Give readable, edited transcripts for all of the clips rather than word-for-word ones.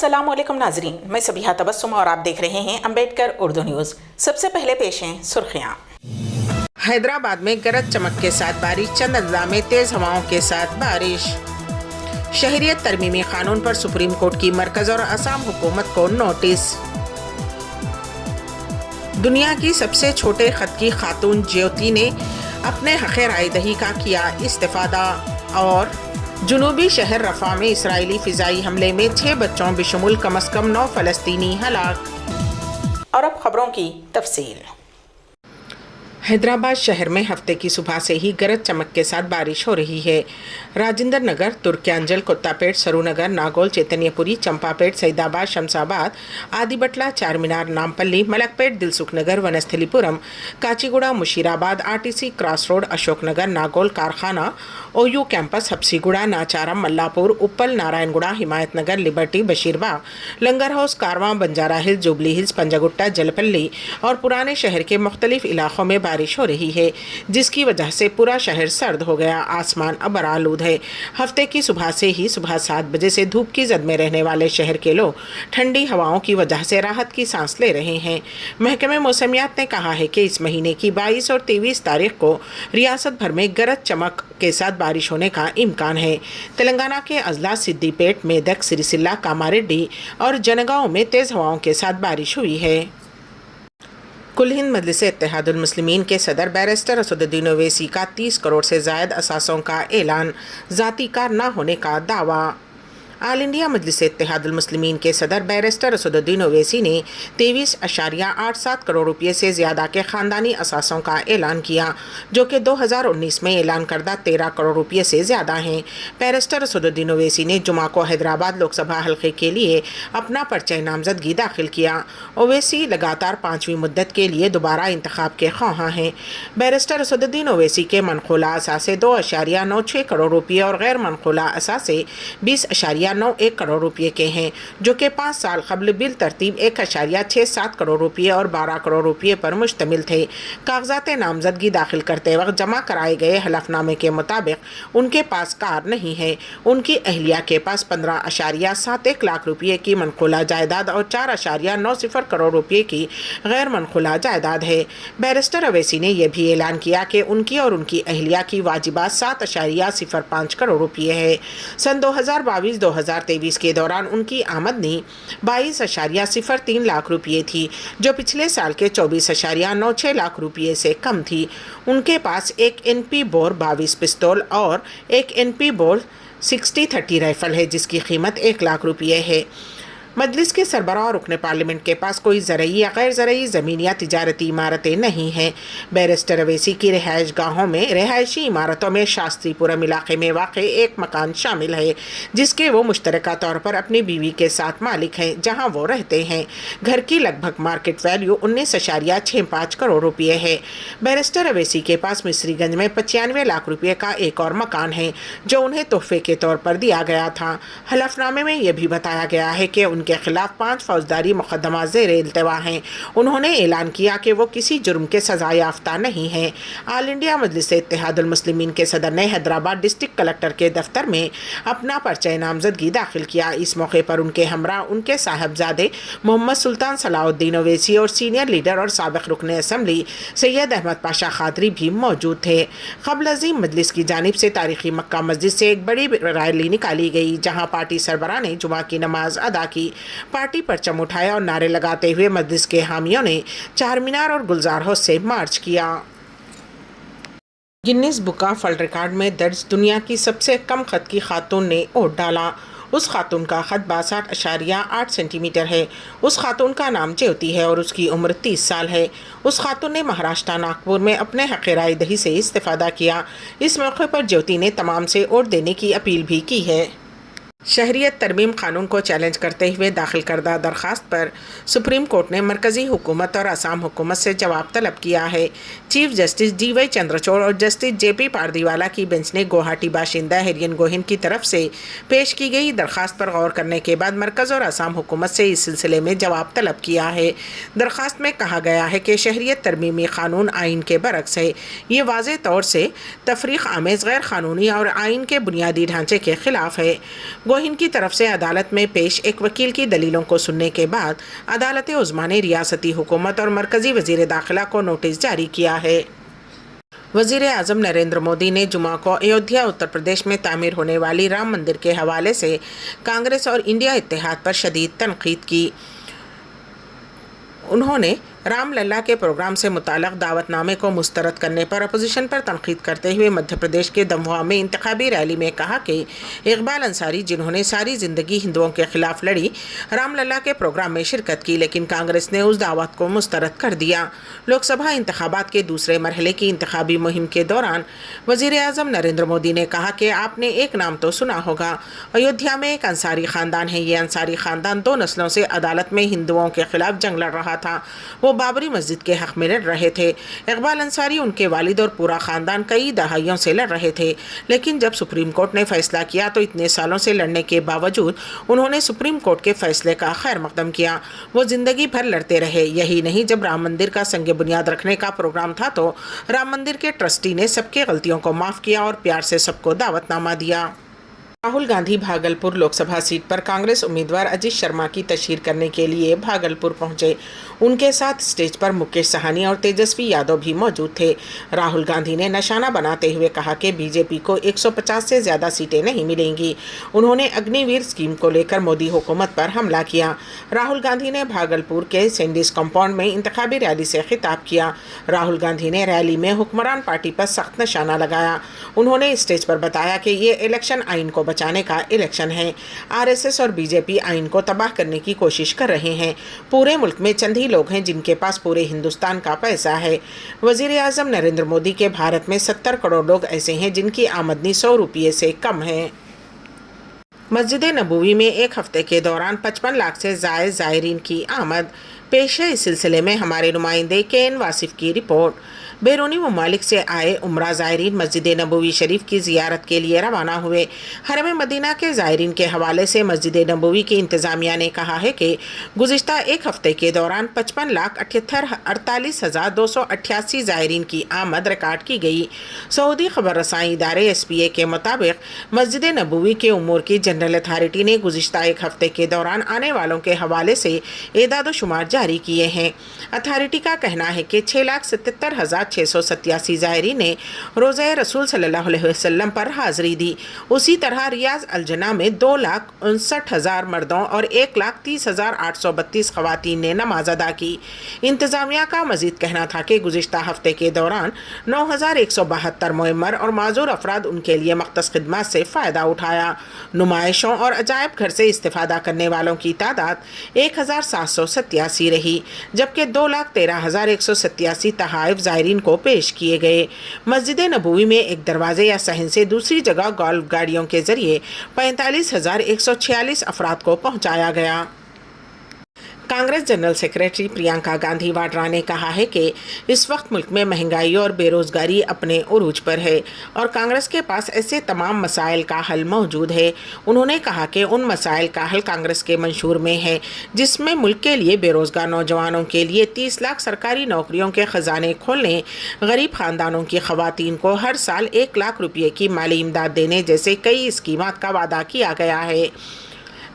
अस्सलाम वालेकुम नाजरीन, मैं सबिहा तबस्सुम और आप देख रहे हैं अम्बेडकर उर्दू न्यूज़। सबसे पहले पेश हैं सुर्खियाँ। हैदराबाद में गरज चमक के साथ बारिश, चंद अजला में तेज़ हवाओं के साथ बारिश। शहरियत तरमीमी कानून पर सुप्रीम कोर्ट की मरकज़ और असम हुकूमत को नोटिस। दुनिया की सबसे छोटे खत की खातून ज्योति ने अपने हक़ रायदही का किया इस्तिफ़ादा। और जुनूबी शहर रफ़ा में इसराइली फ़िज़ाई हमले में 6 बच्चों बेशुमार कम से कम 9 फ़लस्तीनी हलाक। और अब खबरों की तफसील। हैदराबाद शहर में हफ्ते की सुबह से ही गरज चमक के साथ बारिश हो रही है। Rajendra Nagar, Turkayamjal, Kothapet, Saroornagar, Nagole, Chaitanyapuri, Champapet, Saidabad, Shamshabad, Adibatla, Charminar, Nampally, Malakpet, Dilsukh Nagar, Vanasthalipuram, Kachiguda, Musheerabad, RTC Cross Road, Ashoknagar, Nagole, Karkhana, OU campus, Habsiguda, Nacharam, Mallapur, Uppal, Narayanguda, Himayat Nagar, Liberty, Basheerbagh, Langar House, Karwan, Banjara Hills, Jubilee Hills, Panjagutta, Jalpally और पुराने शहर के मुख्तलिफ इलाकों में बारिश हो रही है, जिसकी वजह से पूरा शहर सर्द हो गया। आसमान अबर आलूद है। हफ्ते की सुबह से ही सुबह 7 बजे से धूप की जद में रहने वाले शहर के लोग ठंडी हवाओं की वजह से राहत की सांस ले रहे हैं। महकमे मौसमियात ने कहा है कि इस महीने की 22 और 23 तारीख को रियासत भर में गरज चमक के साथ बारिश होने का इम्कान है। तेलंगाना के अजला सिद्दीपेट, मेदक, सिरिसिल्ला, कामारेड्डी और जनगांव में तेज हवाओं के साथ बारिश हुई है। कुल हिंद मजलिस-ए-इत्तेहादुल मुस्लिमीन के सदर बैरिस्टर असदुद्दीन ओवैसी का 30 करोड़ से ज़ायद असासों का ऐलान, ज़ाती कार न होने का दावा। आल इंडिया मजलिस-ए-इत्तेहादुल मुस्लिमीन के सदर बैरिस्टर असदुद्दीन ओवैसी ने 23.87 करोड़ रुपये से ज़्यादा के ख़ानदानी असासों का ऐलान किया, जो कि 2019 में ऐलान करदा 13 करोड़ रुपये से ज़्यादा हैं। बैरिस्टर असदुद्दीन ओवैसी ने जुमा को हैदराबाद लोकसभा हल्के के लिए अपना पर्चा नामजदगी दाखिल किया। ओवैसी लगातार 5वीं मुद्दत के लिए दोबारा इंतखाब के ख्वाहां हैं। बैरिस्टर असदुद्दीन ओवैसी के मनखूला असासे 2.96 करोड़ रुपये और गैर मनखूला असासे 20.91 करोड़ रुपये के हैं, जो कि 5 साल कबल बिल तरतीब 1.67 करोड़ रुपये और 12 करोड़ रुपये पर मुश्तमिल थे। कागजात नामजदगी दाखिल करते वक्त जमा कराए गए हलफनामे के मुताबिक उनके पास कार नहीं है। उनकी अहलिया के पास 15.71 लाख रुपये की मनखूला जायदाद और 4.90 करोड़ रुपये की गैर मनखूला जायदाद है। बैरिस्टर ओवैसी ने यह भी ऐलान किया कि उनकी और उनकी अहलिया की वाजिबात 7.05 करोड़ रुपये है। सन 2022-2023 के दौरान उनकी आमदनी 22.03 लाख रुपये थी, जो पिछले साल के 24.96 लाख रुपये से कम थी। उनके पास एक NP बोर 22 पिस्तौल और एक NP बोर 60-30 राइफल है, जिसकी कीमत 1 लाख रुपये है। मजलिस के सरबराह और रुकन पार्लियामेंट के पास कोई ज़रई या गैर ज़रई ज़मीन या तिजारती इमारतें नहीं हैं। बैरिस्टर ओवैसी की रिहाइश गाहों में रिहायशी इमारतों में शास्त्रीपुरम इलाके में वाक़ एक मकान शामिल है, जिसके वो मुश्तरका तौर पर अपनी बीवी के साथ मालिक हैं, जहां वो रहते हैं। घर की लगभग मार्केट वैल्यू 19.65 करोड़ रुपये है। बैरिस्टर ओवैसी के पास मिस्रीगंज में 95 लाख रुपये का एक और मकान है, जो उन्हें तोहफे के तौर पर दिया गया था। हलफनामे में यह भी बताया गया है कि के खिलाफ 5 फौजदारी मुकदमा ज़ेरे इल्तवा हैं। उन्होंने ऐलान किया कि वो किसी जुर्म के सज़ा याफ्ता नहीं हैं। आल इंडिया मजलिस-ए-इत्तेहादुल मुस्लिमीन के सदर ने हैदराबाद डिस्ट्रिक्ट कलेक्टर के दफ्तर में अपना पर्चा नामजदगी दाखिल किया। इस मौके पर उनके हमरा उनके साहबजादे मोहम्मद सुल्तान सलाउद्दीन ओवैसी और सीनियर लीडर और साबिक़ रुकन असम्बली सैयद अहमद पाशा खादरी भी मौजूद थे। क़ब्ल अज़ीम मजलिस की जानिब से तारीख़ी मक्का मस्जिद से एक बड़ी रैली निकाली गई, जहाँ पार्टी सरबराह ने जुमा की नमाज अदा की। पार्टी परचम उठाया और नारे लगाते हुए मजलिस के हामियों ने चारमीनार और गुलजार हाउस से मार्च किया। Guinness book of world record में दर्ज दुनिया की सबसे कम खत की खातून ने वोट डाला। उस खातून का खत 62.8 सेंटीमीटर है। उस खातून का नाम ज्योति है और उसकी उम्र 30 साल है। उस खातून ने महाराष्ट्र नागपुर में अपने हक़ रायदही से इस्तिफ़ादा किया। इस मौके पर ज्योति ने तमाम से वोट देने की अपील भी की है। शहरियत तरमीम कानून को चैलेंज करते हुए दाखिल करदा दरख्वास्त पर सुप्रीम कोर्ट ने मरकज़ी हुकूमत और असम हुकूमत से जवाब तलब किया है। चीफ जस्टिस DY चंद्रचूड़ और जस्टिस JP पारदीवाला की बेंच ने गुवाहाटी बाशिंदा हेरियन गोहिन की तरफ से पेश की गई दरख्वास्त पर गौर करने के बाद मरकज़ और असम हुकूमत से इस सिलसिले में जवाब तलब किया है। दरख्वास्त में कहा गया है कि शहरियत तरमीमी कानून आइन के बरक्स है। ये वाज़े तौर से तफरीक़ आमेज़, गैर क़ानूनी और आइन के बुनियादी ढांचे के ख़िलाफ़ है। وہ ہند کی طرف سے عدالت میں پیش ایک وکیل کی دلیلوں کو سننے کے بعد عدالت عظمیٰ نے ریاستی حکومت اور مرکزی وزیر داخلہ کو نوٹس جاری کیا ہے۔ وزیر اعظم نریندر مودی نے جمعہ کو ایودھیا اتر پردیش میں تعمیر ہونے والی رام مندر کے حوالے سے کانگریس اور انڈیا اتحاد پر شدید تنقید کی۔ انہوں نے رام للا کے پروگرام سے متعلق دعوت نامے کو مسترد کرنے پر اپوزیشن پر تنقید کرتے ہوئے مدھیہ پردیش کے دموہ میں انتخابی ریلی میں کہا کہ اقبال انصاری، جنہوں نے ساری زندگی ہندوؤں کے خلاف لڑی، رام للا کے پروگرام میں شرکت کی، لیکن کانگریس نے اس دعوت کو مسترد کر دیا۔ لوک سبھا انتخابات کے دوسرے مرحلے کی انتخابی مہم کے دوران وزیر اعظم نریندر مودی نے کہا کہ آپ نے ایک نام تو سنا ہوگا، ایودھیا میں ایک انصاری خاندان ہے۔ یہ انصاری خاندان 2 نسلوں سے عدالت میں ہندوؤں کے خلاف جنگ لڑ رہا تھا۔ وہ بابری مسجد کے حق میں لڑ رہے تھے۔ اقبال انصاری، ان کے والد اور پورا خاندان کئی دہائیوں سے لڑ رہے تھے، لیکن جب سپریم کورٹ نے فیصلہ کیا تو اتنے سالوں سے لڑنے کے باوجود انہوں نے سپریم کورٹ کے فیصلے کا خیر مقدم کیا۔ وہ زندگی بھر لڑتے رہے۔ یہی نہیں، جب رام مندر کا سنگ بنیاد رکھنے کا پروگرام تھا تو رام مندر کے ٹرسٹی نے سب کی غلطیوں کو معاف کیا اور پیار سے سب کو دعوت نامہ دیا۔ راہل گاندھی بھاگلپور لوک سبھا سیٹ پر کانگریس امیدوار اجیت شرما کی تشہیر کرنے کے لیے بھاگلپور پہنچے۔ ان کے ساتھ اسٹیج پر مکیش سہانی اور تیجسوی یادو بھی موجود تھے۔ راہل گاندھی نے نشانہ بناتے ہوئے کہا کہ بی جے پی کو 150 سے زیادہ سیٹیں نہیں ملیں گی۔ انہوں نے اگنی ویر اسکیم کو لے کر مودی حکومت پر حملہ کیا۔ راہل گاندھی نے بھاگلپور کے سینڈیز کمپاؤنڈ میں انتخابی ریلی سے خطاب کیا۔ راہل گاندھی نے ریلی میں حکمران پارٹی پر سخت نشانہ لگایا۔ انہوں نے اسٹیج پر بتایا کہ یہ الیکشن آئین کو بچانے کا الیکشن ہے۔ آر ایس ایس اور بی جے پی آئین کو تباہ کرنے کی کوشش کر رہے ہیں۔ پورے ملک میں چند ہی لوگ ہیں جن کے پاس پورے ہندوستان کا پیسہ ہے۔ وزیر اعظم نریندر مودی کے بھارت میں 70 کروڑ لوگ ایسے ہیں جن کی آمدنی 100 روپے سے کم ہے۔ مسجد نبوی میں ایک ہفتے کے دوران 55 لاکھ سے زائد زائرین کی آمد۔ پیش ہے اس سلسلے میں ہمارے نمائندے کے واصف کی رپورٹ۔ بیرونی ممالک سے آئے عمرہ زائرین مسجد نبوی شریف کی زیارت کے لیے روانہ ہوئے۔ حرم مدینہ کے زائرین کے حوالے سے مسجد نبوی کی انتظامیہ نے کہا ہے کہ گزشتہ ایک ہفتے کے دوران 55,48,288 زائرین کی آمد ریکارڈ کی گئی۔ سعودی خبر رسائی ادارے SPA کے مطابق مسجد نبوی کے امور کی جنرل اتھارٹی نے گزشتہ ایک ہفتے کے دوران آنے والوں کے حوالے سے اعداد و شمار جاری کیے ہیں۔ اتھارٹی کا کہنا ہے کہ 6,77,687 زائرین نے روزہ رسول صلی اللہ علیہ وسلم پر حاضری دی۔ اسی طرح ریاض الجنہ میں 2,59,000 مردوں اور 1,30,832 خواتین نے نماز ادا کی۔ انتظامیہ کا مزید کہنا تھا کہ گزشتہ ہفتے کے دوران 9,172 معمر اور معذور افراد ان کے لیے مختص خدمات سے فائدہ اٹھایا۔ نمائشوں اور عجائب گھر سے استفادہ کرنے والوں کی تعداد 1,787 رہی، جبکہ 2,13,187 تحائف زائرین کو پیش کیے گئے۔ مسجد نبوی میں ایک دروازے یا صحن سے دوسری جگہ گولف گاڑیوں کے ذریعے 45,146 افراد کو پہنچایا گیا۔ کانگریس جنرل سیکریٹری پرینکا گاندھی واڈرا نے کہا ہے کہ اس وقت ملک میں مہنگائی اور بے روزگاری اپنے عروج پر ہے اور کانگریس کے پاس ایسے تمام مسائل کا حل موجود ہے۔ انہوں نے کہا کہ ان مسائل کا حل کانگریس کے منشور میں ہے، جس میں ملک کے لیے بے روزگار نوجوانوں کے لیے 30 لاکھ سرکاری نوکریوں کے خزانے کھولنے، غریب خاندانوں کی خواتین کو ہر سال 1 لاکھ روپے کی مالی امداد دینے جیسے کئی اسکیمات کا وعدہ کیا گیا ہے۔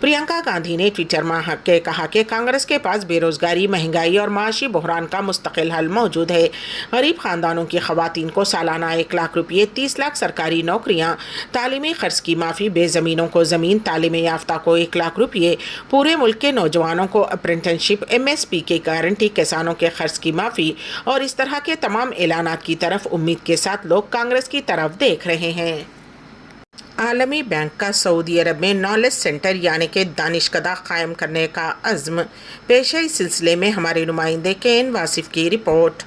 پرینکا گاندھی نے ٹویٹر میں کہا کہ کانگریس کے پاس بے روزگاری، مہنگائی اور معاشی بحران کا مستقل حل موجود ہے۔ غریب خاندانوں کی خواتین کو سالانہ 1 لاکھ روپے، 30 لاکھ سرکاری نوکریاں، تعلیمی قرض کی معافی، بے زمینوں کو زمین، تعلیم یافتہ کو 1 لاکھ روپے، پورے ملک کے نوجوانوں کو اپرنٹنشپ، MSP کی گارنٹی، کسانوں کے قرض کی معافی اور اس طرح کے تمام اعلانات کی طرف امید کے ساتھ لوگ کانگریس کی طرف دیکھ رہے ہیں۔ عالمی بینک کا سعودی عرب میں نالج سینٹر یعنی کہ دانشکدہ قائم کرنے کا عزم۔ پیش ہے اس سلسلے میں ہمارے نمائندے کے واصف کی رپورٹ۔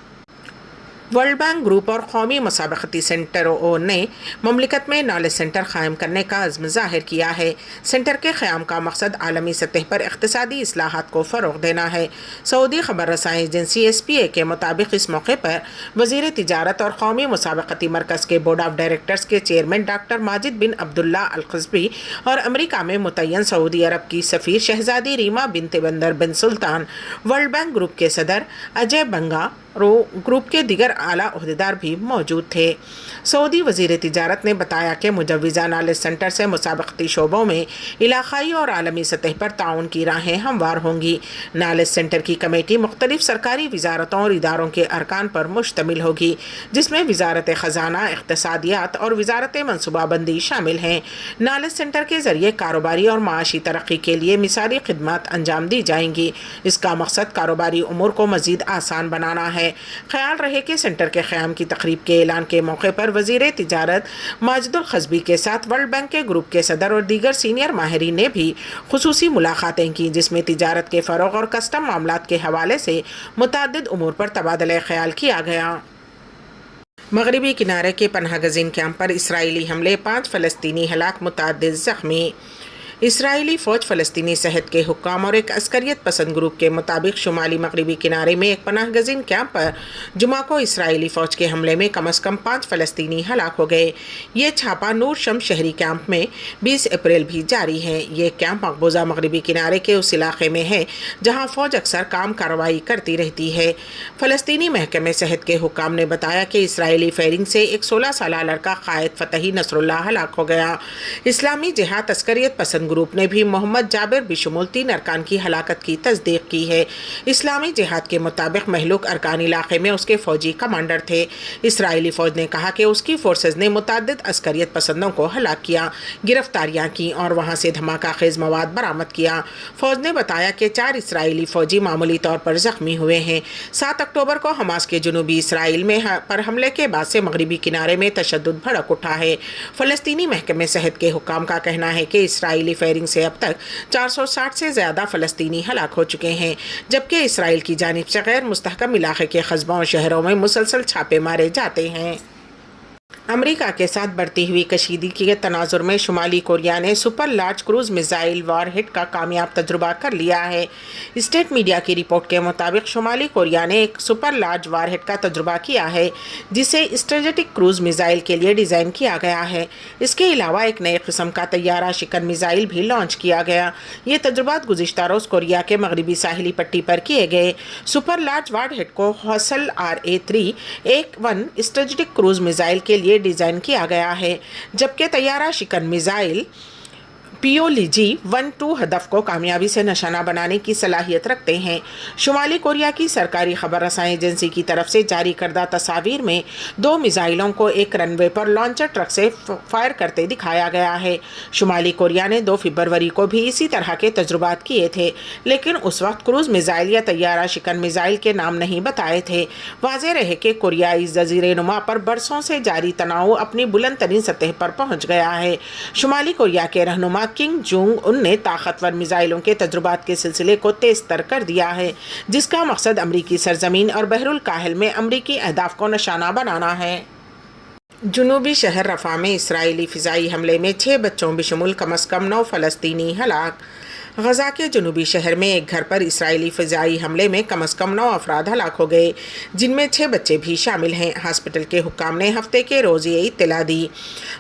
ورلڈ بینک گروپ اور قومی مسابقتی سینٹروں نے مملکت میں نالج سینٹر قائم کرنے کا عزم ظاہر کیا ہے۔ سینٹر کے قیام کا مقصد عالمی سطح پر اقتصادی اصلاحات کو فروغ دینا ہے۔ سعودی خبر رسائی ایجنسی SPA کے مطابق اس موقع پر وزیر تجارت اور قومی مسابقتی مرکز کے بورڈ آف ڈائریکٹرز کے چیئرمین ڈاکٹر ماجد بن عبداللہ القصبی اور امریکہ میں متعین سعودی عرب کی سفیر شہزادی ریما بنت بندر بن سلطان، ورلڈ بینک گروپ کے صدر اجے بنگا، ग्रुप के दीगर आला ओहदेदार भी मौजूद थे। सऊदी वज़ीर तिजारत ने बताया कि मुजव्विज़ा नॉलेज सेंटर से मुसाबकती शोबों में इलाक़ाई और आलमी सतह पर ताउन की राहें हमवार होंगी। नॉलेज सेंटर की कमेटी मुख्तलिफ सरकारी वजारतों और इदारों के अरकान पर मुश्तमिल होगी, जिसमें वजारत ख़जाना, इक़्तिसादियात और वजारत मनसूबाबंदी शामिल हैं। नॉलेज सेंटर के ज़रिए कारोबारी और माशी तरक्की के लिए मिसाली खिदमत अंजाम दी जाएंगी। इसका मकसद कारोबारी उमूर को मज़ीद आसान बनाना है। ख्याल रहे कि सेंटर के क़याम की तकरीब के ऐलान के मौके पर वज़ीर तिजारत माजिदुल ख़ज़बी के साथ वर्ल्ड बैंक के ग्रुप के सदर और दीगर सीनियर माहिरीन ने भी खुसूसी मुलाकातें की, जिसमें तिजारत के फ़रोग़ और कस्टम मामलात के हवाले से मुतअद्दिद उमूर पर तबादला ख़याल किया गया। मगरबी किनारे के पनाह गज़ीन कैंप पर इसराइली हमले, 5 फ़लस्तीनी हलाक, मुतअद्दिद ज़ख्मी। इसराइली फ़ौज फ़लस्तीनी सेहत के हुक्काम और एक अस्करियत पसंद ग्रुप के मुताबिक शुमाली मगरबी किनारे में एक पनाह गज़ीन कैंप पर जुमा को इसराइली फ़ौज के हमले में कम अज़ कम 5 फ़लस्तीनी हलाक हो गए। ये छापा नूर शम्स शहरी कैंप में 20 अप्रैल भी जारी है। ये कैंप मकबूजा मगरबी किनारे के उस इलाक़े में है जहाँ फ़ौज अक्सर काम कार्रवाई करती रहती है। फ़लस्तीनी महकमे सेहत के हुक्काम ने बताया कि इसराइली फायरिंग से एक 16 साला लड़का क़ायद फ़तही नसरुल्लाह हलाक हो गया। इस्लामी जिहाद अस्करियत पसंद ग्रुप ने भी मोहम्मद जाबिर बिशुमुल 3 अरकान की हलाकत की तस्दीक की है। इस्लामी जिहाद के मुताबिक महलूक अरकान इलाके में उसके फौजी कमांडर थे। इसराइली फ़ौज ने कहा कि उसकी फोर्सेज ने मुतअद्दिद अस्करियत पसंदों को हलाक किया, गिरफ्तारियां की और वहां से धमाका खेज मवाद बरामद किया। फ़ौज ने बताया कि 4 इसराइली फ़ौजी मामूली तौर पर ज़ख्मी हुए हैं। 7 अक्टूबर को हमास के जनूबी इसराइल में पर हमले के बाद से मगरबी किनारे में तशद्दुद भड़क उठा है। फ़लस्तीनी महकमे सेहत के हुक्काम का कहना है कि इसराइली फायरिंग से अब तक 460 से ज़्यादा फ़लस्तीनी हलाक हो चुके हैं, जबकि इसराइल की जानिब से गैर मुस्तहकम इलाक़े के कस्बों और शहरों में मुसलसल छापे मारे जाते हैं। अमेरिका के साथ बढ़ती हुई कशीदगी के तनाजुर में शुमाली कोरिया ने super large cruise missile warhead का कामयाब तजुर्बा कर लिया है। स्टेट मीडिया की रिपोर्ट के मुताबिक शुमाली कोरिया ने एक सुपर लार्ज वारहेड का तजुर्बा किया है, जिसे स्ट्रेटेजिक क्रूज मिसाइल के लिए डिज़ाइन किया गया है। इसके अलावा एक नए किस्म का तैयारा शिकन मिसाइल भी लॉन्च किया गया। ये तजुर्बात गुज़िश्ता रोज़ कोरिया के मगरबी साहिली पट्टी पर किए गए। सुपर लार्ज वारहेड को hustle RA-3-1 strategic cruise missile के लिए डिज़ाइन किया गया है, जबकि तैयारा शिकन मिसाइल POLG-12 हदफ को कामयाबी से निशाना बनाने की सलाहियत रखते हैं। शुमाली कोरिया की सरकारी खबर रसाई एजेंसी की तरफ से जारी करदा तस्वीर में 2 मिसाइलों को एक रनवे पर लॉन्चर ट्रक से फायर करते दिखाया गया है। शुमाली कोरिया ने 2 फरवरी को भी इसी तरह के तजुर्बात किए थे, लेकिन उस वक्त क्रूज मिसाइल या तैयारा शिकन मिसाइल के नाम नहीं बताए थे। वाज़ेह रहे कि कोरियाई जज़ीरे नुमा पर बरसों से जारी तनाव अपनी बुलंद तरीन सतह पर पहुँच गया है। शुमाली कोरिया के रहनुमा किंग जोंग उन ने ताकतवर मिसाइलों के तजुर्बात के सिलसिले को तेज तर कर दिया है, जिसका मकसद अमरीकी सरजमीन और बहरुल काहिल में अमरीकी अहदाफ को निशाना बनाना है। जनूबी शहर रफ़ा में इसराइली फ़िज़ाई हमले में 6 बच्चों बशमूल कम अज़ कम 9 फ़लस्तीनी हलाक। गज़ा के जनूबी शहर में एक घर पर इसराइली फ़िज़ाई हमले में कम अज़ कम 9 अफराद हलाक हो गए, जिनमें 6 बच्चे भी शामिल हैं। हॉस्पिटल के हुक्काम ने हफ्ते के रोज़ ये इत्तला दी।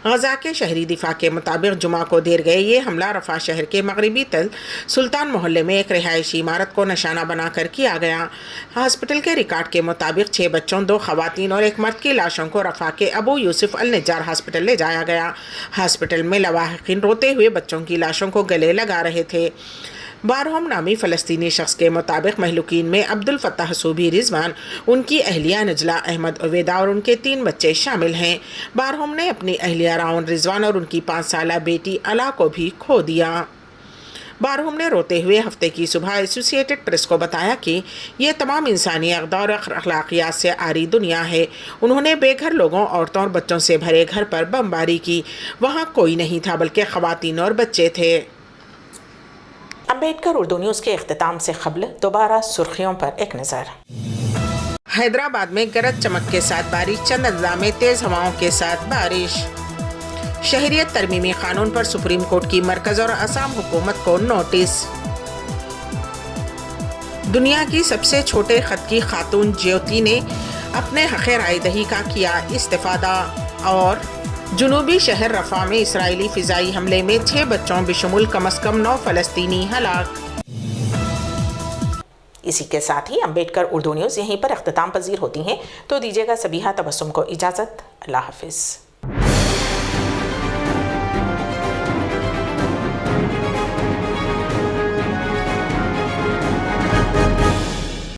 गज़ा के शहरी दिफा के मुताबिक जुमा को देर गए ये हमला रफ़ा शहर के मगरबी तल सुल्तान मोहल्ले में एक रिहायशी इमारत को निशाना बनाकर किया गया। हॉस्पिटल के रिकॉर्ड के मुताबिक 6 बच्चों, 2 ख़वातीन और एक मर्द की लाशों को रफ़ा के अबू यूसुफ अल निज्जार हॉस्पिटल ले जाया गया। हॉस्पिटल में लवाहिकीन रोते हुए बच्चों की लाशों को गले लगा रहे थे। बारहोम नामी फ़लस्तीनी शख्स के मुताबिक महलूकीन में अब्दुल फत्ताह सूबी रिजवान, उनकी अहलिया नजला अहमद उवेदा और उनके 3 बच्चे शामिल हैं। बारहोम ने अपनी अहलिया राउन रिजवान और उनकी 5 साला बेटी अला को भी खो दिया। बारहोम ने रोते हुए हफ्ते की सुबह एसोसिएटेड प्रेस को बताया कि ये तमाम इंसानी अक़दार और अखलाकियात से आरी दुनिया है। उन्होंने बेघर लोगों, औरतों और बच्चों से भरे घर पर बमबारी की। वहाँ कोई नहीं था बल्कि ख़वातीन और बच्चे थे। अम्बेडकर उर्दू न्यूज़ के इख्तिताम से क़ब्ल दोबारा सुर्खियों पर एक नज़र। हैदराबाद में गरज चमक के साथ बारिश, चंद अज़ला में तेज़ हवाओं के साथ बारिश। शहरियत तरमीमी कानून पर सुप्रीम कोर्ट की मरकज़ और असम हुकूमत को नोटिस। दुनिया की सबसे छोटे ख़त की खातून ज्योति ने अपने हक़ राय दही का किया इस्तिफ़ादा। और जनूबी शहर रफ़ा में इसराइली फ़िज़ाई हमले में 6 बच्चों बशमूल कम अज़ कम 9 फ़लस्तीनी हलाक। اسی کے ساتھ ہی امبیڈکر اردو نیوز یہیں پر اختتام پذیر ہوتی ہیں، تو دیجیے گا سبیحہ تبسم کو اجازت۔ اللہ حافظ۔